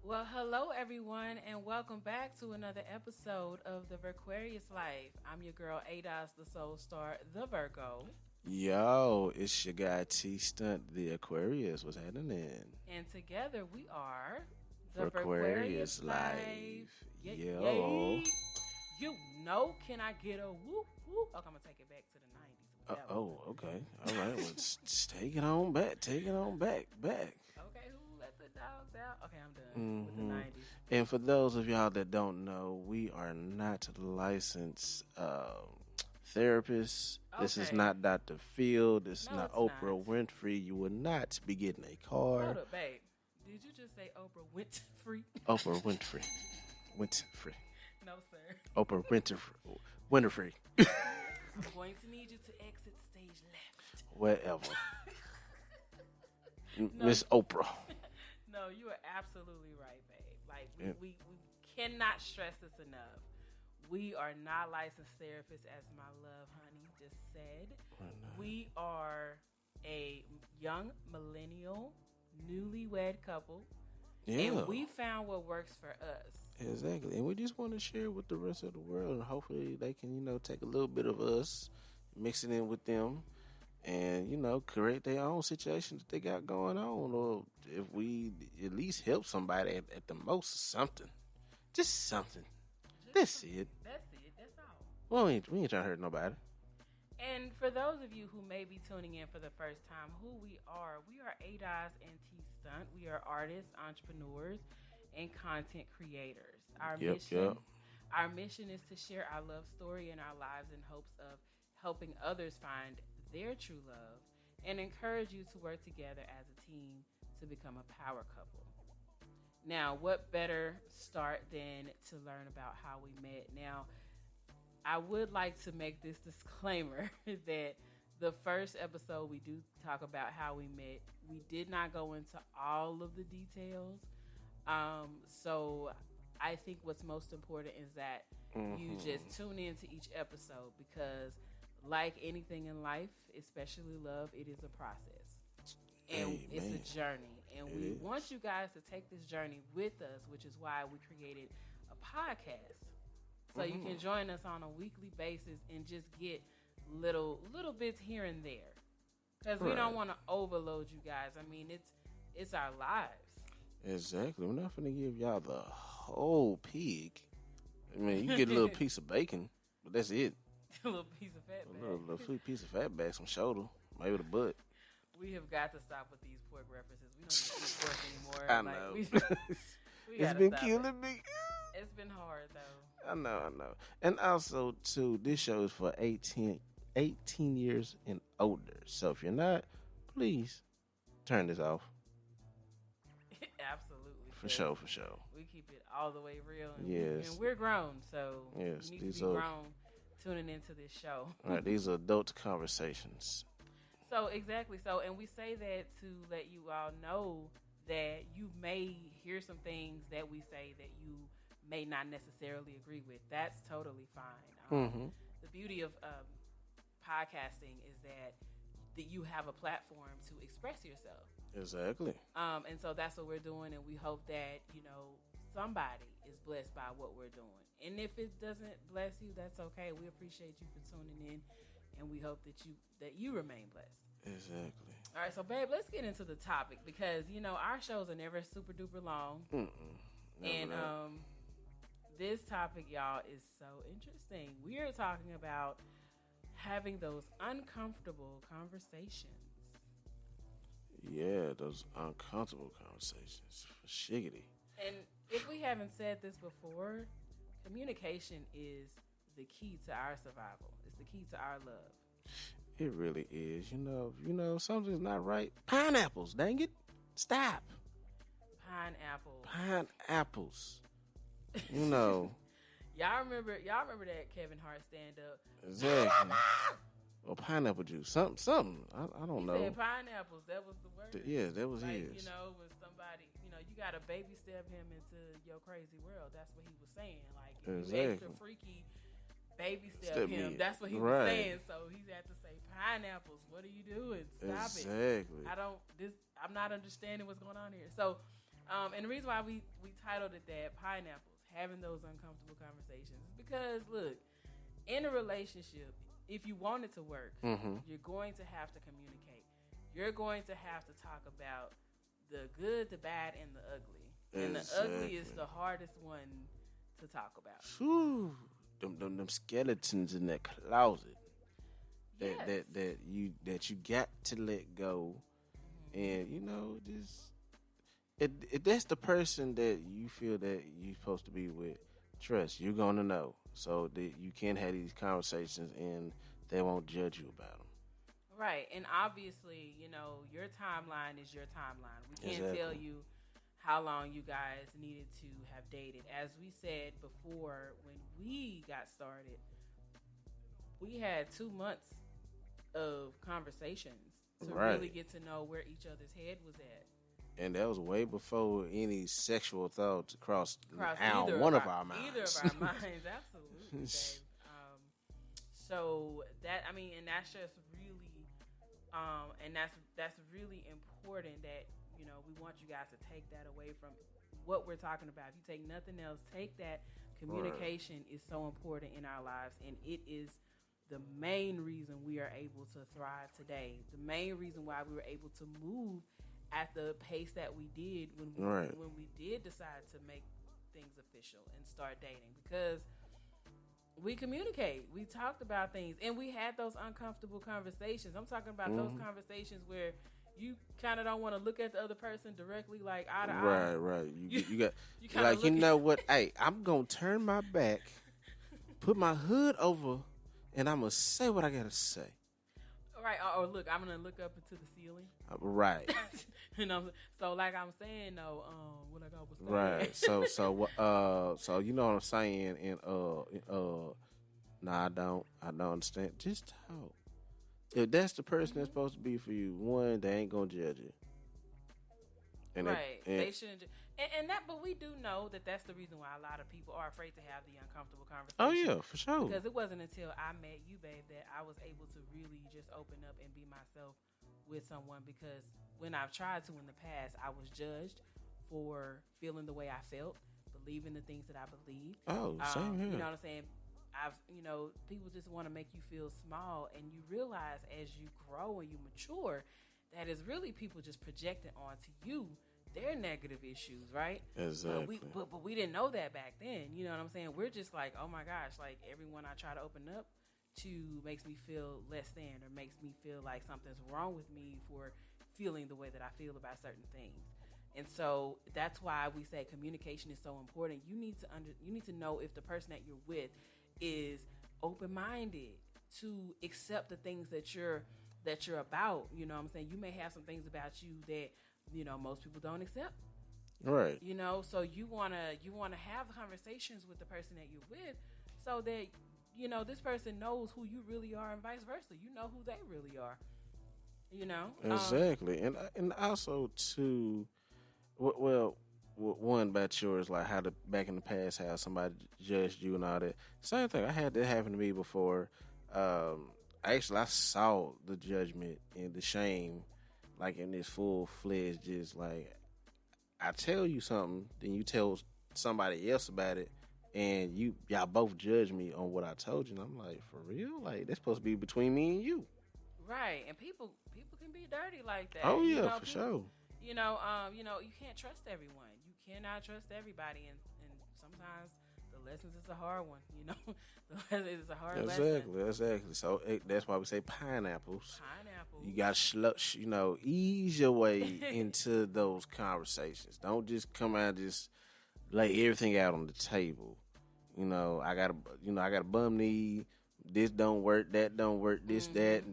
Well, hello everyone, and welcome back to another episode of the Virquarious Life. I'm your girl Ados, the Soul Star, the Virgo, Yo, it's your guy T Stunt, the Aquarius. What's happening? and together we are the For Virquarious Aquarius Life. Life. Yay, Yo. yay. You know, can I get a whoop whoop? Okay, I'm gonna take it back to the '90s. Okay. All right. Well, take it on back. Take it on back. Okay, who let the dogs out? Okay, I'm done with the hmm '90s. And for those of y'all that don't know, we are not licensed therapists. This is Okay. not Dr. Phil. This is No, not it's Oprah not. Winfrey. You will not be getting a Hold car. up, babe. Did you just say Oprah Winfrey? Oprah Winfrey. Winfrey. No, sir. Oprah Winfrey. I'm going to need you to exit stage left. Whatever. No. Miss Oprah. No, you are absolutely right, babe. Like Yeah. we cannot stress this enough. We are not licensed therapists, as my love honey just said. We are a young millennial, newlywed couple, Yeah, and we found what works for us. exactly. And we just want to share with the rest of the world, and hopefully they can, take a little bit of us, mix it in with them, and create their own situation that they got going on, or if we at least help somebody at the most, something, just something. That's it. That's it. That's all. Well, we ain't trying to hurt nobody. And for those of you who may be tuning in for the first time, who we are ADOS and T Stunt. We are artists, entrepreneurs, and content creators. Yep. Our mission is to share our love story and our lives in hopes of helping others find their true love and encourage you to work together as a team to become a power couple. Now, what better start than to learn about how we met? Now, I would like to make this disclaimer that the first episode we do talk about how we met. We did not go into all of the details. So I think what's most important is that you just tune into each episode because, like anything in life, especially love, it is a process. And it's Amen. a journey. And It we is. want you guys to take this journey with us, which is why we created a podcast. So you can join us on a weekly basis and just get little bits here and there. Because we don't Right. want to overload you guys. I mean, it's our lives. Exactly. We're not gonna give y'all the whole pig. I mean, you get a little piece of bacon, but that's it. A little piece of fat A little back. sweet piece of fat back, some shoulder, maybe the butt. We have got to stop with these pork references. We don't even eat pork anymore. I Like, know. we It's gotta been stop it. killing me. It's been hard though. I know. And also, too, this show is for 18 years and older. So if you're not, please turn this off. Absolutely. For 'cause sure. We keep it all the way real. And Yes. and we're grown, so Yes, you need these to be are- grown tuning into this show. All right, these are adult conversations. So exactly. So, and we say that to let you all know that you may hear some things that we say that you may not necessarily agree with. That's totally fine. Mm-hmm. The beauty of podcasting is that you have a platform to express yourself. Exactly. And so that's what we're doing, and we hope that somebody is blessed by what we're doing. And if it doesn't bless you, that's okay. We appreciate you for tuning in, and we hope that you remain blessed. Exactly. All right, so babe, let's get into the topic because our shows are never super duper long, Never and that. this topic, y'all, is so interesting. We are talking about having those uncomfortable conversations. Yeah, those uncomfortable conversations for shiggity. And if we haven't said this before, communication is the key to our survival. It's the key to our love. It really is. Something's not right. Pineapples, dang it. Stop. Pineapple. Pineapples. Y'all remember that Kevin Hart stand up? Exactly. Or pineapple juice. Something. I don't He know. said pineapples. That was the word. Yeah, that was like, his. was somebody, you got to baby step him into your crazy world. That's what he was saying. Like, if you extra Exactly. freaky, baby step Step him. me. That's what he was Right. saying. So he had to say pineapples. What are you doing? Stop it. Exactly. I'm not understanding what's going on here. So And the reason why we titled it that, pineapples, having those uncomfortable conversations, is because look, in a relationship, if you want it to work, you're going to have to communicate. You're going to have to talk about the good, the bad, and the ugly. And the ugly is the hardest one to talk about. Whew. Them skeletons in that closet that you got to let go, and just if that's the person that you feel that you're supposed to be with, trust you're gonna know, so that you can have these conversations and they won't judge you about them. Right, and obviously, your timeline is your timeline. We can't tell you how long you guys needed to have dated. As we said before, when we got started, we had 2 months of conversations to really get to know where each other's head was at. And that was way before any sexual thoughts crossed either one of our minds. Either of our minds, absolutely, Dave. So that, and that's just really, and that's really important that, we want you guys to take that away from what we're talking about. If you take nothing else, take that. Communication is so important in our lives, and it is the main reason we are able to thrive today. The main reason why we were able to move at the pace that we did when we did decide to make things official and start dating, because we communicate. We talked about things, and we had those uncomfortable conversations. I'm talking about those conversations where you kind of don't want to look at the other person directly, like eye to eye. Right. You got like, you know what? Hey, I'm gonna turn my back, put my hood over, and I'm gonna say what I gotta say. Right. Or look, I'm gonna look up into the ceiling. Right. So like I'm saying though, what I was saying. Right. So you know what I'm saying, and I don't understand. Just talk. If that's the person that's supposed to be for you, one, they ain't gonna judge you. And they shouldn't. But we do know that that's the reason why a lot of people are afraid to have the uncomfortable conversation. Oh yeah, for sure. Because it wasn't until I met you, babe, that I was able to really just open up and be myself with someone. Because when I've tried to in the past, I was judged for feeling the way I felt, believing the things that I believed. Oh, same here. You know what I'm saying? People just want to make you feel small, and you realize as you grow and you mature that it's really people just projecting onto you their negative issues, right? Exactly. But we didn't know that back then. You know what I'm saying? We're just like, oh my gosh, like everyone I try to open up to makes me feel less than, or makes me feel like something's wrong with me for feeling the way that I feel about certain things. And so that's why we say communication is so important. You need to know if the person that you're with is open-minded to accept the things that you're about. You know what I'm saying? You may have some things about you that, most people don't accept. Right. So you wanna have conversations with the person that you're with, so that this person knows who you really are, and vice versa. You know who they really are. Exactly. And also too, well, one about yours, like how back in the past, how somebody judged you and all that. Same thing. I had that happen to me before. Actually, I saw the judgment and the shame, like in this full-fledged, just like, I tell you something, then you tell somebody else about it, and y'all both judge me on what I told you. And I'm like, for real? Like, that's supposed to be between me and you. Right. And people can be dirty like that. Oh yeah, for sure. You can't trust everyone. You cannot trust everybody, and sometimes the lessons is a hard one. The lesson is a hard lesson. Exactly. So that's why we say pineapples. You got to ease your way into those conversations. Don't just come out and just lay everything out on the table. I got a bum knee. This don't work. That don't work. This that.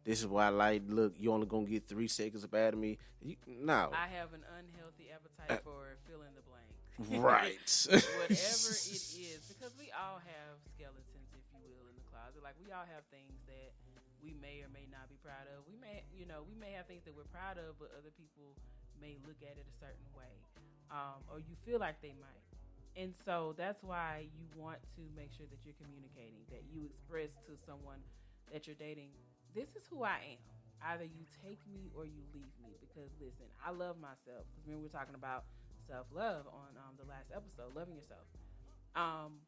This is why I like. Look, you only gonna get 3 seconds up out of me. No. I have an unhealthy appetite for fill in the blank. Right. Whatever it is, because we all have skeletons, if you will, in the closet. Like, we all have things that we may or may not be proud of. We may have things that we're proud of, but other people may look at it a certain way, or you feel like they might. And so that's why you want to make sure that you're communicating, that you express to someone that you're dating, this is who I am. Either you take me or you leave me. Because listen, I love myself. Because remember, we're talking about self-love on the last episode, loving yourself. Um,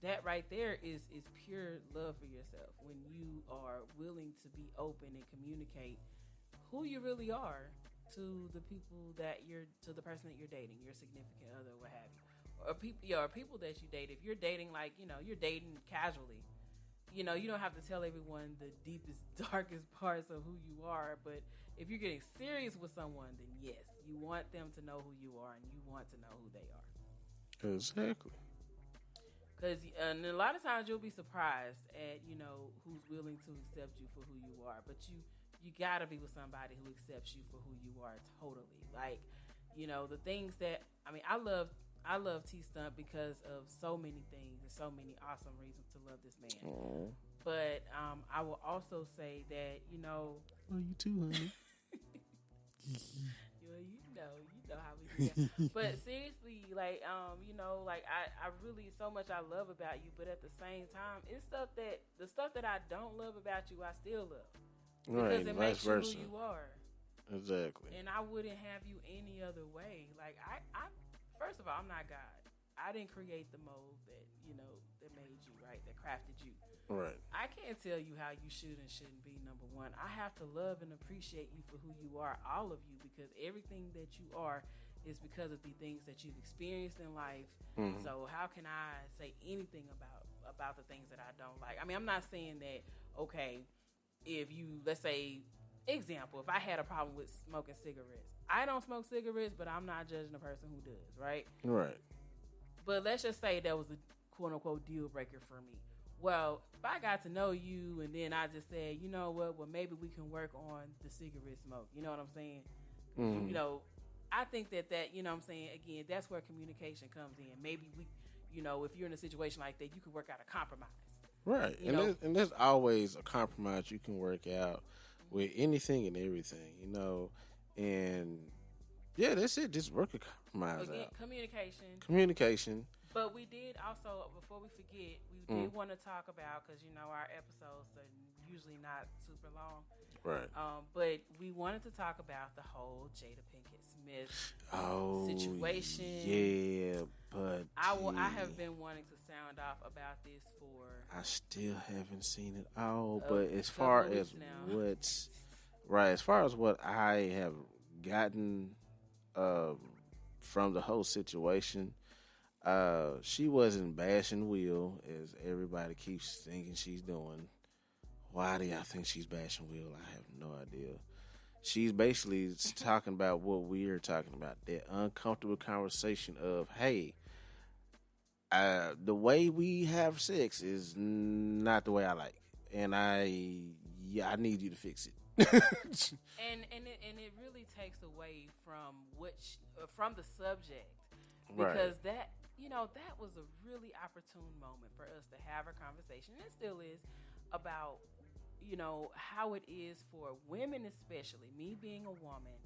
that right there is pure love for yourself when you are willing to be open and communicate who you really are to the people that you're to the person that you're dating, your significant other, what have you, or people that you date. If you're dating, like, you're dating casually, you don't have to tell everyone the deepest, darkest parts of who you are. But if you're getting serious with someone, then yes, you want them to know who you are, and you want to know who they are. Exactly. And a lot of times you'll be surprised at who's willing to accept you for who you are. But you gotta be with somebody who accepts you for who you are totally. Like, the things that I love T Stunt because of so many things and so many awesome reasons to love this man. Aww. But I will also say that love you too, honey. You know how we do that. But seriously, like, I really, so much I love about you, but at the same time, it's the stuff that I don't love about you, I still love. Because Right, it vice makes you versa. who you are. Exactly. And I wouldn't have you any other way. Like, I first of all, I'm not God. I didn't create the mold that made you, right? That crafted you. Right. I can't tell you how you should and shouldn't be, number one. I have to love and appreciate you for who you are, all of you, because everything that you are is because of the things that you've experienced in life. Mm-hmm. So how can I say anything about the things that I don't like? I mean, I'm not saying that, okay, if you, let's say, example, if I had a problem with smoking cigarettes, I don't smoke cigarettes, but I'm not judging the person who does, right? Right. But let's just say that was a quote-unquote deal breaker for me. Well, if I got to know you and then I just said, you know what, well, maybe we can work on the cigarette smoke. You know what I'm saying? Mm-hmm. I think that, you know what I'm saying, again, that's where communication comes in. Maybe we, if you're in a situation like that, you can work out a compromise. Right. And there's always a compromise you can work out with anything and everything, and yeah, that's it. Just work a compromise Again, out. Communication. But we did also, before we forget, we did want to talk about, because our episodes are usually not super long. Right. But we wanted to talk about the whole Jada Pinkett Smith situation. Yeah, but I have been wanting to sound off about this for. I still haven't seen it all, but as far as what I have gotten from the whole situation, she wasn't bashing Will as everybody keeps thinking she's doing. Why do y'all think she's bashing Will? I have no idea. She's basically talking about what we're talking about, that uncomfortable conversation of, hey, the way we have sex is not the way I like, and I need you to fix it. and it really takes away from the subject, because that was a really opportune moment for us to have a conversation, and it still is, about how it is for women, especially me being a woman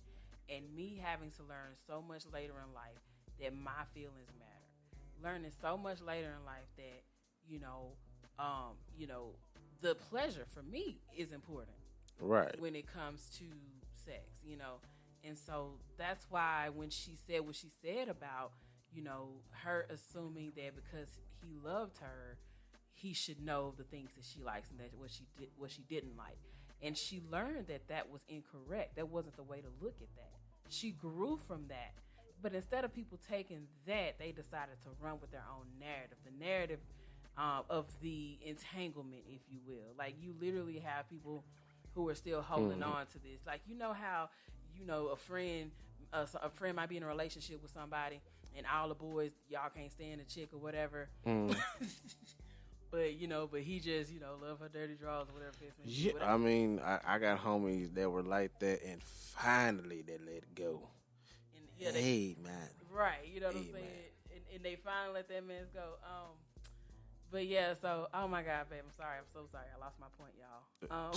and me having to learn so much later in life that my feelings matter, learning so much later in life that the pleasure for me is important, right, when it comes to sex, and so that's why when she said what she said about her assuming that because he loved her, he should know the things that she likes and that what she didn't like. And she learned that was incorrect. That wasn't the way to look at that. She grew from that. But instead of people taking that, they decided to run with their own narrative. The narrative of the entanglement, if you will. Like, you literally have people who are still holding on to this. Like, how, a friend might be in a relationship with somebody and all the boys, y'all can't stand the chick or whatever. But he just, love her dirty drawers or whatever. Yeah, I mean, I got homies that were like that, and finally they let it go. And, hey, man. Right, you know what I'm saying? And they finally let that man go. But yeah, so, oh my God, babe, I'm sorry. I'm so sorry. I lost my point, y'all.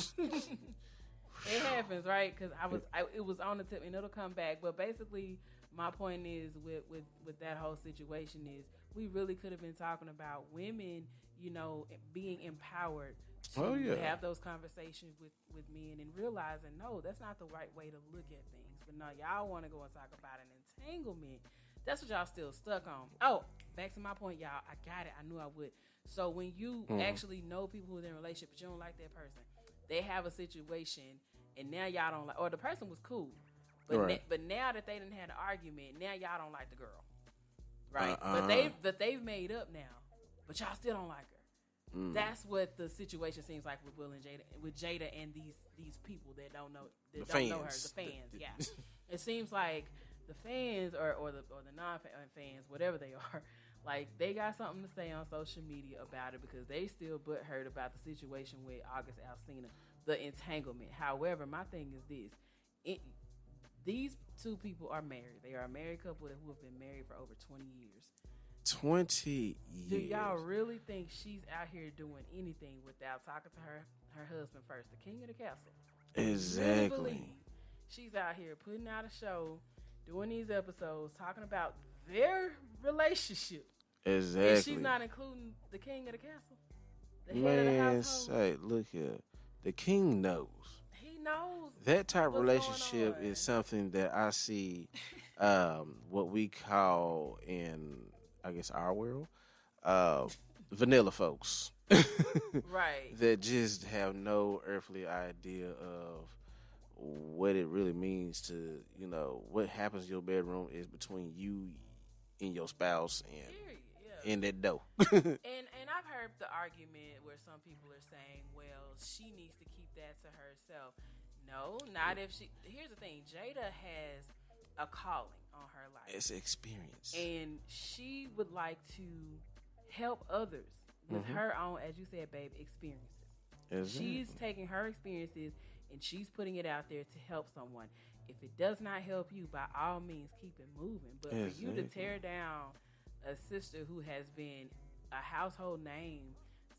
It happens, right? Because it was on the tip, and it'll come back. But basically, my point is with that whole situation is we really could have been talking about women, being empowered to Oh yeah. have those conversations with men and realizing no, that's not the right way to look at things. But no, y'all want to go and talk about an entanglement. That's what y'all still stuck on. Oh, back to my point, y'all. I got it. I knew I would. So when you actually know people who's in a relationship, but you don't like that person, they have a situation, and now y'all don't like, or the person was cool, but Right. but now that they didn't have an argument, now y'all don't like the girl, right? Uh-uh. But they've made up now, but y'all still don't like her. That's what the situation seems like with Will and Jada, with Jada and these people that don't know know her, the fans. Yeah, it seems like the fans or the non-fans, whatever they are, like they got something to say on social media about it because they still butthurt about the situation with August Alsina, the entanglement. However, my thing is this: these two people are married. They are a married couple who have been married for over 20 years. 20 years. Do y'all really think she's out here doing anything without talking to her husband first, the king of the castle? Exactly. Really believe she's out here putting out a show, doing these episodes, talking about their relationship. Exactly. And she's not including the king of the castle, the head of the Man, household. say, look here. The king knows. He knows That type of what's relationship going on. is something that I see what we call in, I guess, our world, vanilla folks. right. That just have no earthly idea of what it really means to, what happens in your bedroom is between you and your spouse and Period. Yeah. in that dough. And I've heard the argument where some people are saying, well, she needs to keep that to herself. No, not if she. Here's the thing: Jada has a calling on her life. It's experience. And she would like to help others with her own, as you said, babe, experiences. Exactly. She's taking her experiences and she's putting it out there to help someone. If it does not help you, by all means, keep it moving. But for you to tear down a sister who has been a household name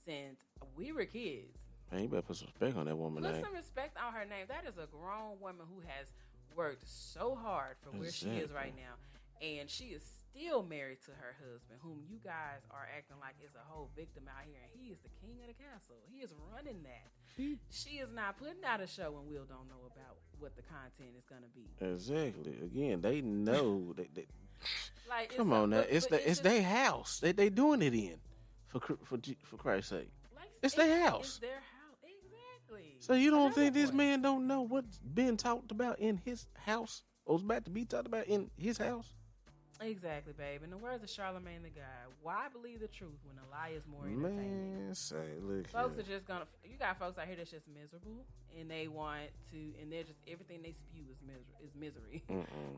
since we were kids. Man, you better put some respect on that woman Put name. some respect on her name. That is a grown woman who has worked so hard for where she is right now. And she is still married to her husband, whom you guys are acting like is a whole victim out here. And he is the king of the castle. He is running that. She is not putting out a show and Will don't know about what the content is going to be. Exactly. Again, they know. they Like, come on now. It's their house. They doing it in. For Christ's sake. like, It's their house. It's their house. Exactly. So you don't Another think this point. man don't know what's being talked about in his house? Or was about to be talked about in his house? Exactly, babe. In the words of Charlamagne the God, why believe the truth when a lie is more entertaining? Man, say, look Folks here. are just gonna. You got folks out here that's just miserable, and they want to, and they're just everything they spew is misery.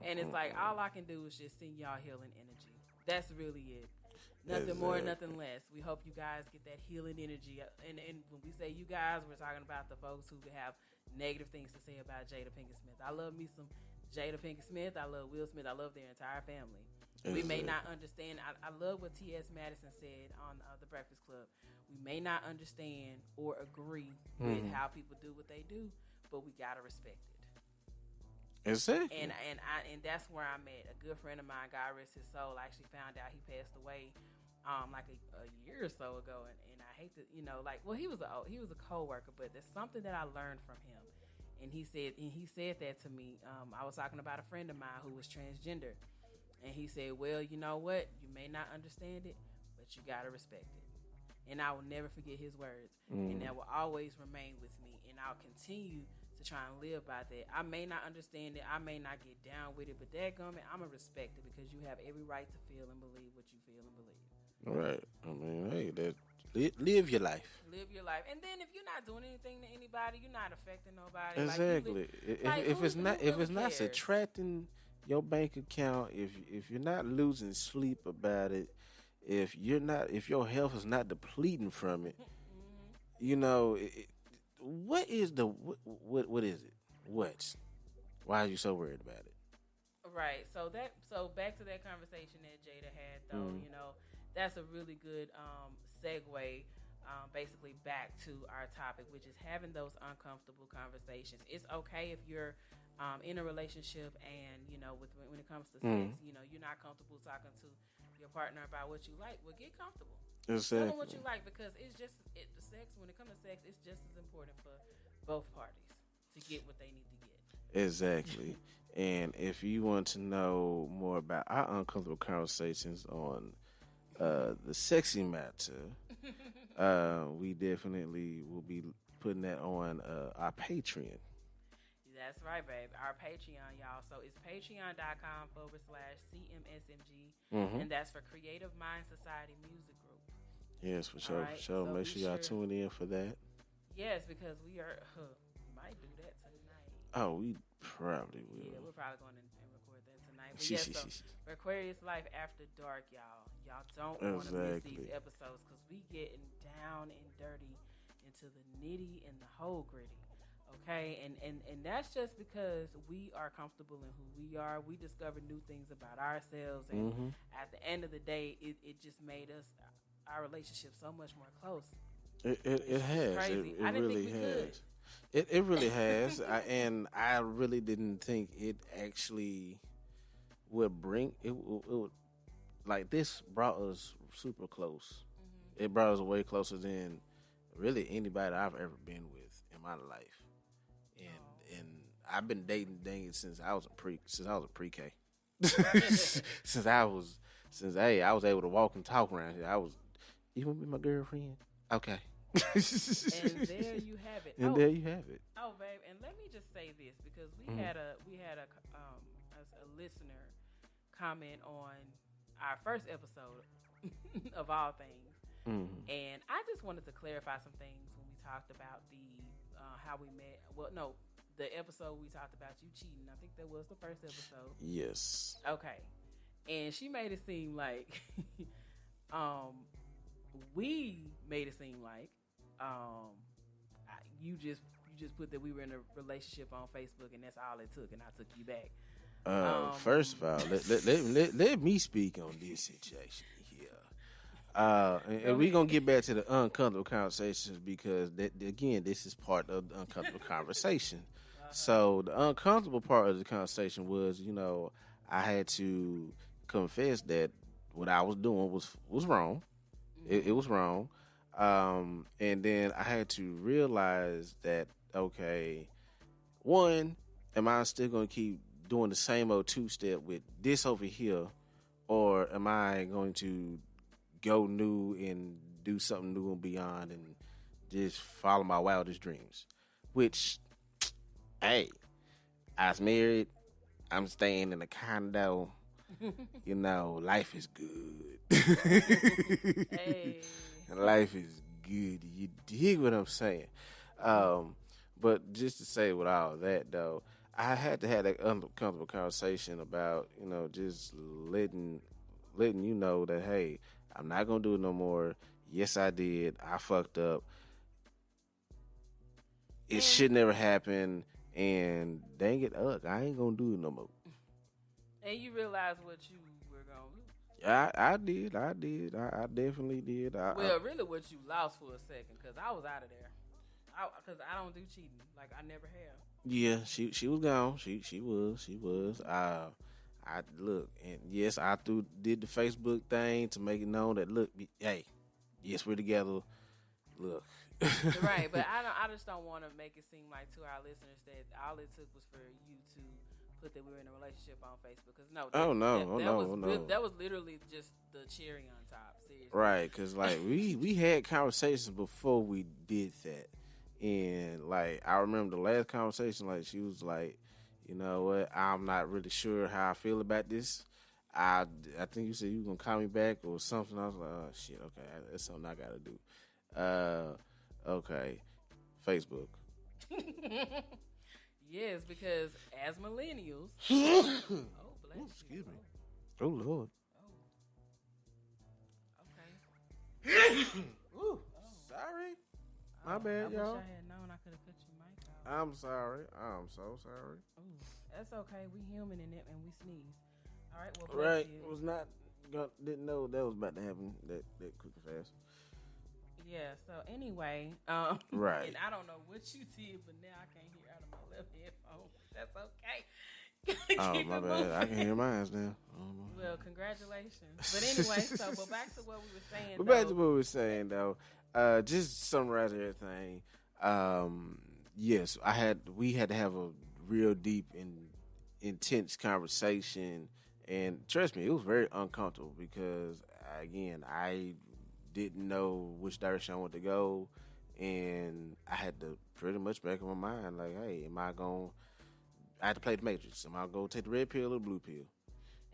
And it's like all I can do is just send y'all healing energy. That's really it. Nothing more, nothing less. We hope you guys get that healing energy. And when we say you guys, we're talking about the folks who have negative things to say about Jada Pinkett Smith. I love me some Jada Pinkett Smith. I love Will Smith. I love their entire family. We may not understand. I love what T.S. Madison said on The Breakfast Club. We may not understand or agree with how people do what they do, but we gotta respect it. Exactly. And that's where I'm at. A good friend of mine, God rest his soul, I actually found out he passed away like a year or so ago, and I hate to, he was a coworker, but there's something that I learned from him, and he said that to me. I was talking about a friend of mine who was transgender, and he said, well, you know what, you may not understand it, but you gotta respect it. And I will never forget his words, and that will always remain with me, and I'll continue to try and live by that. I may not understand it, I may not get down with it, but dadgummit, I'm gonna respect it because you have every right to feel and believe what you feel and believe. Right. I mean, hey, live your life. Live your life, and then if you're not doing anything to anybody, you're not affecting nobody. Exactly. If it's not cares? subtracting your bank account, if you're not losing sleep about it, if your health is not depleting from it, what is what is it? What? Why are you so worried about it? Right. So back to that conversation that Jada had, though. That's a really good segue. Basically back to our topic, which is having those uncomfortable conversations. It's okay if you're in a relationship, and when it comes to Mm. sex, you're not comfortable talking to your partner about what you like. Well, get comfortable. Exactly. Tell them what you like, because the sex. When it comes to sex, it's just as important for both parties to get what they need to get. Exactly. And if you want to know more about our uncomfortable conversations on the sexy matter, we definitely will be putting that on our Patreon. That's right, babe. Our Patreon, y'all. So it's patreon.com/CMSMG, Mm-hmm. and that's for Creative Mind Society Music Group. Yes, for sure. Right, For sure. so Make be sure y'all sure- tune in for that. Yes, because we might do that tonight. Oh, we probably will. Yeah, we're probably going to record that tonight. But yes, so for Aquarius Life After Dark, y'all don't want to miss these Exactly. episodes, because we getting down and dirty into the nitty and the whole gritty. Okay, and that's just because we are comfortable in who we are. We discover new things about ourselves, and Mm-hmm. at the end of the day, it just made our relationship so much more close. It It's has. crazy. It I didn't really think we could. has. It really has. And I really didn't think it actually would bring it. Would like this brought us super close. Mm-hmm. It brought us way closer than really anybody I've ever been with in my life. And I've been dating since I was a pre-K. since I was able to walk and talk around here. You want to be my girlfriend? Okay. And there you have it. And there you have it. Oh, babe, and let me just say this, because we Mhm. had a listener comment on our first episode of all things, Mm-hmm. and I just wanted to clarify some things when we talked about how we met. Well, no, the episode we talked about you cheating. I think that was the first episode. Yes. Okay, and she made it seem like we made it seem like you just put that we were in a relationship on Facebook, and that's all it took, and I took you back. First of all, let me speak on this situation here. And we're going to get back to the uncomfortable conversations, because, again, this is part of the uncomfortable conversation. So the uncomfortable part of the conversation was, I had to confess that what I was doing was wrong. It was wrong. And then I had to realize that, okay, one, am I still going to keep doing the same old two-step with this over here, or am I going to go new and do something new and beyond and just follow my wildest dreams? Which, hey, I was married. I'm staying in a condo. Life is good. Hey. Life is good. You dig what I'm saying? But just to say with all that, though, I had to have that uncomfortable conversation about, just letting you know that, hey, I'm not going to do it no more. Yes, I did. I fucked up. It should never happen. And dang it, I ain't going to do it no more. And you realize what you were going to lose. I did. I definitely did. Really what you lost for a second, because I was out of there. Because I don't do cheating. Like, I never have. Yeah, she was gone. She was. I look, and yes, I did the Facebook thing to make it known that, look, hey, yes, we're together. Look. Right, but I just don't want to make it seem like to our listeners that all it took was for you to put that we were in a relationship on Facebook. Because that was literally just the cherry on top. Seriously. Right, because like we had conversations before we did that, and like I remember the last conversation, like she was like, you know what, I'm not really sure how I feel about this. I think you said you were gonna call me back or something. I was like, oh shit, okay, that's something I gotta do. Okay, Facebook. Yes, because as millennials, oh bless you. Excuse me. Oh Lord. Okay. Ooh, sorry. My bad, I y'all. wish I had known I could have cut your mic off. I'm sorry. I'm so sorry. Ooh, that's okay. We human in it, and we sneeze. All right. Well, bless Right. you. Didn't know that was about to happen that quick and fast. Yeah. So anyway, Right. And I don't know what you did, but now I can't hear out of my them headphones. That's okay. Oh, Keep my it bad. moving. I can hear mine now. I don't know. Well, congratulations. But anyway, but back to what we were saying, But back to though. what we were saying, though. Just to summarize everything. Um, yes, we had to have a real deep and intense conversation, and trust me, it was very uncomfortable because again, I didn't know which direction I wanted to go, and I had to pretty much make up my mind like, hey, am I going? I had to play the Matrix. Am I going to take the red pill or the blue pill?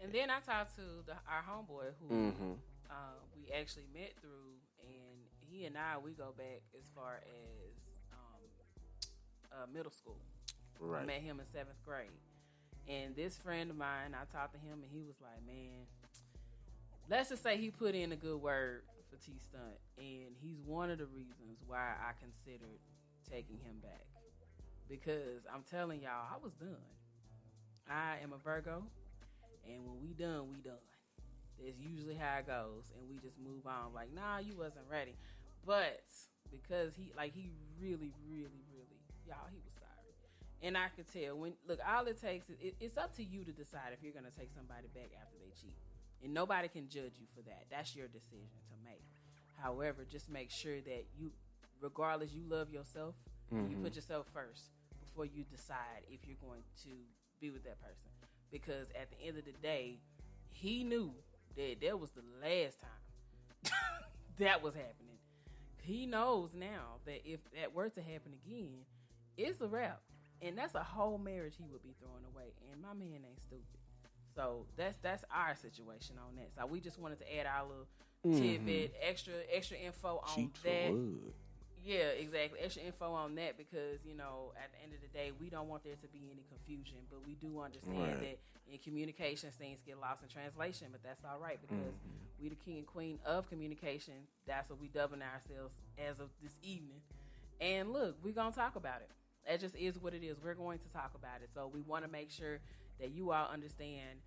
And then I talked to our homeboy who Mm-hmm. we actually met through, and he and we go back as far as middle school. Right. I met him in 7th grade. And this friend of mine, I talked to him, and he was like, man, let's just say he put in a good word for T-Stunt, and he's one of the reasons why I considered taking him back. Because I'm telling y'all, I was done. I am a Virgo, and when we done, we done. That's usually how it goes, and we just move on. Like, nah, you wasn't ready. But because he really, really, really, y'all, he was sorry. And I could tell all it takes is, it's up to you to decide if you're going to take somebody back after they cheat. And nobody can judge you for that. That's your decision to make. However, just make sure that you, regardless, you love yourself. You put yourself first before you decide if you're going to be with that person. Because at the end of the day, he knew that was the last time that was happening. He knows now that if that were to happen again, it's a wrap. And that's a whole marriage he would be throwing away. And my man ain't stupid. So that's our situation on that. So we just wanted to add our little tidbit, extra info on Cheat that. for wood. Yeah, exactly. Extra info on that because, at the end of the day, we don't want there to be any confusion. But we do understand that in communication, things get lost in translation. But that's all right because we the king and queen of communication. That's what we dubbing ourselves as of this evening. And look, we're going to talk about it. That just is what it is. We're going to talk about it. So we want to make sure that you all understand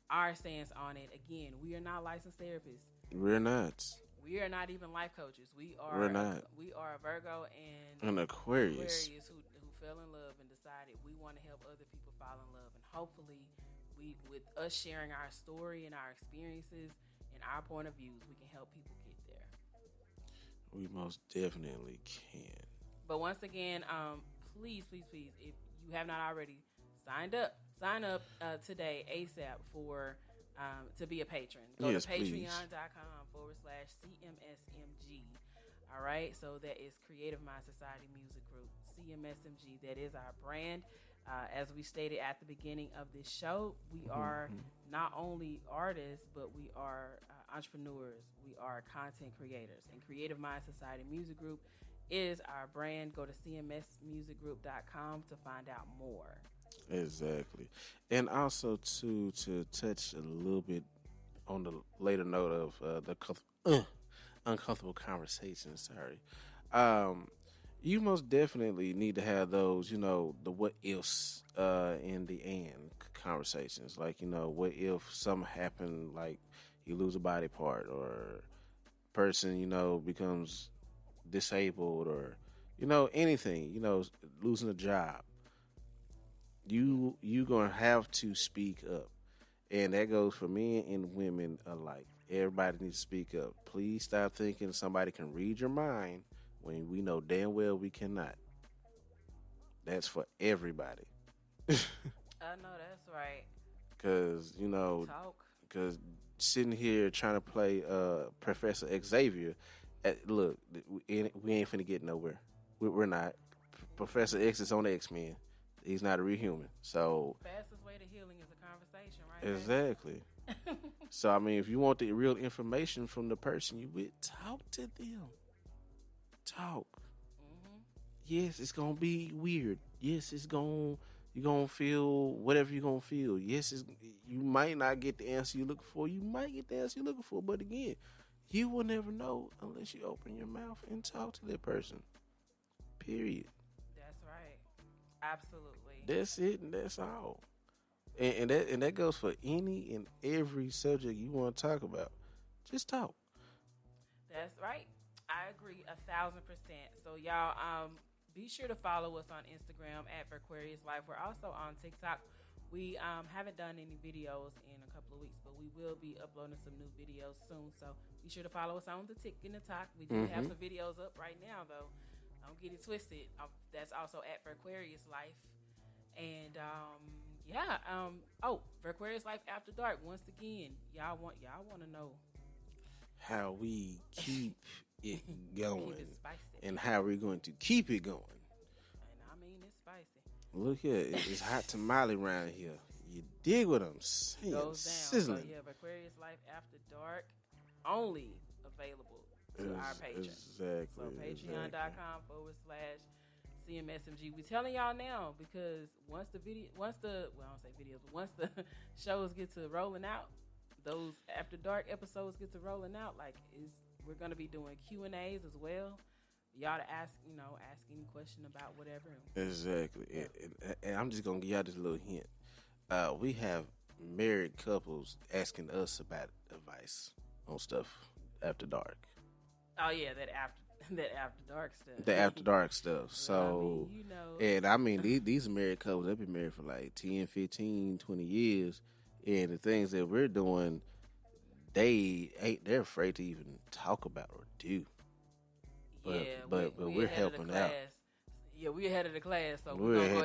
our stance on it. Again, we are not licensed therapists. We're not. We are not even life coaches. We're not. We are a Virgo and An Aquarius. who fell in love and decided we want to help other people fall in love. And hopefully, with us sharing our story and our experiences and our point of views, we can help people get there. We most definitely can. But once again, please, if you have not already sign up today ASAP for to be a patron. Go Yes, to patreon.com/CMSMG. All right, so that is Creative Mind Society Music Group, CMSMG. That is our brand. As we stated at the beginning of this show, we are not only artists, but we are entrepreneurs. We are content creators. And Creative Mind Society Music Group is our brand. Go to cmsmusicgroup.com to find out more. Exactly. And also, to touch a little bit on the later note of the uncomfortable conversation, you most definitely need to have those, the what ifs in the end conversations. Like, what if something happened, like you lose a body part or person, becomes disabled or, anything, losing a job. You gonna have to speak up. And that goes for men and women alike. Everybody needs to speak up. Please stop thinking somebody can read your mind when we know damn well we cannot. That's for everybody. I know that's right. Because, because sitting here trying to play Professor Xavier, look, we ain't finna get nowhere. We're not. Professor X is on X-Men. He's not a real human. So fastest way to healing is a conversation, right? Exactly. So, if you want the real information from the person you with, talk to them. Talk. Yes, it's going to be weird. Yes, you're going to feel whatever you're going to feel. Yes, you might not get the answer you're looking for. You might get the answer you're looking for. But again, you will never know unless you open your mouth and talk to that person. Period. That's right. Absolutely. That's it, and that's all. And that goes for any and every subject you want to talk about. Just talk. That's right. I agree 1,000%. So y'all, be sure to follow us on Instagram at Aquarius Life. We're also on TikTok. We haven't done any videos in a couple of weeks, but we will be uploading some new videos soon. So be sure to follow us on the Tik and the Talk. We do have some videos up right now, though. Don't get it twisted. That's also at Aquarius Life. And Aquarius Life After Dark. Once again, y'all want to know how we keep it going keep it spicy. and how we're going to keep it going. And I mean, it's spicy. Look here, it's hot tamale around here. You dig what I'm saying? Goes down. Sizzling. So, Aquarius Life After Dark only available to our patrons. Exactly. So patreon.com/CMSMG. We telling y'all now because once the shows get to rolling out, those After Dark episodes get to rolling out, we're gonna be doing Q&As as well. Y'all to ask any question about whatever. Exactly. And I'm just gonna give y'all this little hint. We have married couples asking us about advice on stuff after dark. Oh yeah, that after dark stuff. The after dark stuff. So, these are married couples. They've been married for like 10, 15, 20 years. And the things that we're doing, they're afraid to even talk about or do. But we're helping out. Yeah, we're ahead of the class, so we're gonna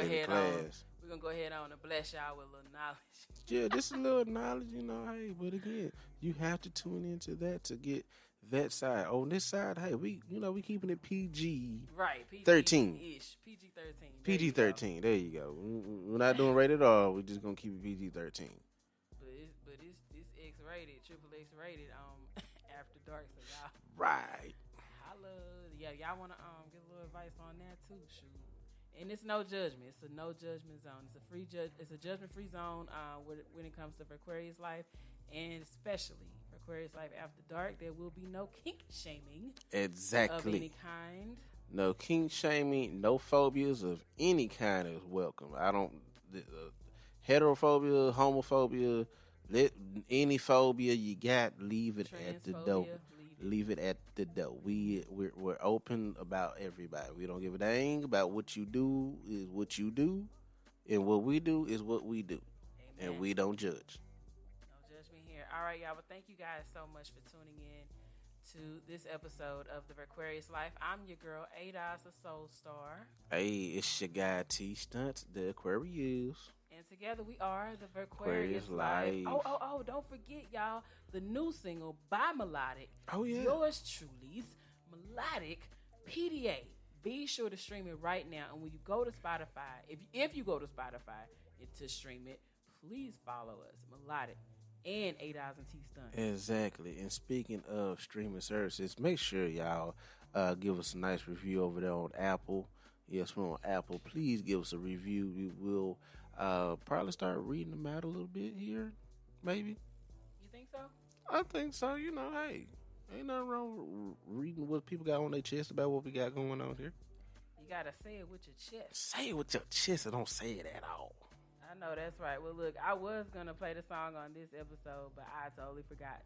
go ahead on and bless y'all with a little knowledge. Yeah, just a little knowledge, hey, but again, you have to tune into that to get that side. On this side, hey, we keeping it PG. Right, PG 13-ish. PG 13. PG-13. There you go. We're not doing rated R. We're just gonna keep it PG-13. But it's X-rated, triple X-rated After Dark, so y'all. Right. Y'all want to get a little advice on that too, shoot. And it's no judgment. It's a no judgment zone. It's a free It's a judgment-free zone when it comes to Aquarius Life, and especially for Aquarius Life After Dark. There will be no kink shaming. Exactly. Of any kind. No kink shaming. No phobias of any kind is welcome. Heterophobia, homophobia, any phobia you got, leave it at the door. Leave it at the door. We're open about everybody. We don't give a dang about what you do is what you do, and what we do is what we do. Amen. And we don't judge. No judgment here. All right, y'all. Well, thank you guys so much for tuning in to this episode of The Aquarius Life. I'm your girl, Adas, the Soul Star. Hey, it's your guy, T Stunts, the Aquarius. And together we are the Aquarius Life. Oh, don't forget, y'all, the new single by Melodic. Oh, yeah. Yours truly's Melodic PDA. Be sure to stream it right now. And when you go to Spotify, if you go to Spotify to stream it, please follow us, Melodic and 8,000 T Stunt. Exactly. And speaking of streaming services, make sure y'all give us a nice review over there on Apple. Yes, we're on Apple. Please give us a review. We will probably start reading them out a little bit here, maybe. You think so? I think so. Hey, ain't nothing wrong with reading what people got on their chest about what we got going on here. You gotta say it with your chest. Say it with your chest and don't say it at all. I know, that's right. Well, look, I was gonna play the song on this episode, but I totally forgot.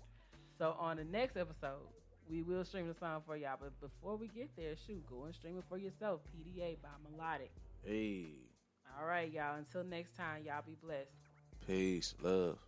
So on the next episode, we will stream the song for y'all. But before we get there, go and stream it for yourself. PDA by Melodic. Hey. All right, y'all. Until next time, y'all be blessed. Peace. Love.